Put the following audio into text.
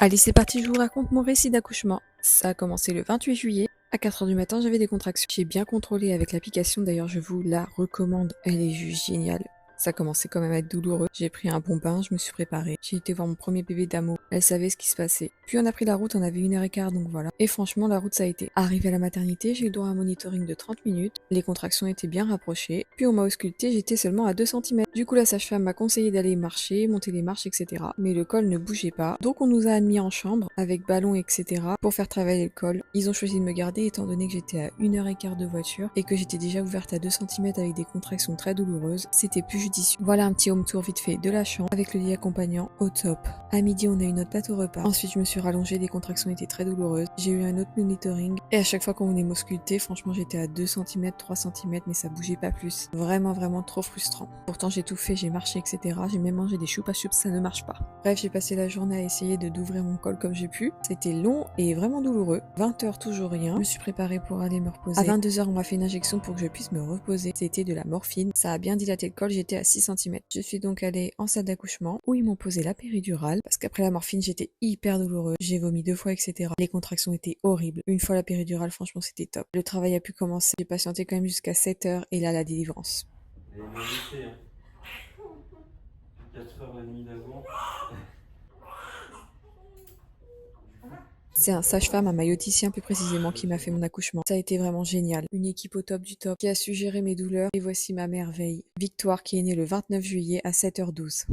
Allez, c'est parti, je vous raconte mon récit d'accouchement. Ça a commencé le 28 juillet. À 4 heures du matin, j'avais des contractions. J'ai bien contrôlé avec l'application, d'ailleurs, je vous la recommande. Elle est juste géniale. Ça commençait quand même à être douloureux. J'ai pris un bon bain, je me suis préparée. J'ai été voir mon premier bébé d'amour. Elle savait ce qui se passait. Puis on a pris la route, on avait 1h15, donc voilà. Et franchement, la route, ça a été. Arrivé à la maternité, j'ai eu droit à un monitoring de 30 minutes. Les contractions étaient bien rapprochées. Puis on m'a ausculté, j'étais seulement à 2 centimètres. Du coup, la sage-femme m'a conseillé d'aller marcher, monter les marches, etc. Mais le col ne bougeait pas. Donc on nous a admis en chambre, avec ballon, etc. pour faire travailler le col. Ils ont choisi de me garder étant donné que j'étais à 1h15 de voiture et que j'étais déjà ouverte à 2 centimètres avec des contractions très douloureuses. C'était plus judicieux. Voilà un petit home tour vite fait de la chambre avec le lit accompagnant au top. À midi, on a eu notre pâte au repas. Ensuite, je me suis rallongée, les contractions étaient très douloureuses. J'ai eu un autre monitoring et à chaque fois qu'on venait m'ausculter, franchement, j'étais à 2 centimètres, 3 centimètres, mais ça bougeait pas plus. Vraiment, vraiment trop frustrant. Pourtant, j'ai tout fait, j'ai marché, etc. J'ai même mangé des choupa choups, ça ne marche pas. Bref, j'ai passé la journée à essayer d'ouvrir mon col comme j'ai pu. C'était long et vraiment douloureux. 20 h, toujours rien. Je me suis préparée pour aller me reposer. À 22 h, on m'a fait une injection pour que je puisse me reposer. C'était de la morphine. Ça a bien dilaté le col, j'étais à 6 centimètres. Je suis donc allée en salle d'accouchement où ils m'ont posé la péridurale parce qu'après la morphine, j'étais hyper douloureuse. J'ai vomi 2 fois, etc. Les contractions étaient horribles. Une fois la péridurale, franchement, c'était top. Le travail a pu commencer. J'ai patienté quand même jusqu'à 7 h et là, la délivrance. Elle est méritée, hein. 4h30 d'avant. C'est un sage-femme, un maïoticien plus précisément, qui m'a fait mon accouchement. Ça a été vraiment génial. Une équipe au top du top qui a su gérer mes douleurs. Et voici ma merveille, Victoire, qui est née le 29 juillet à 7 h 12.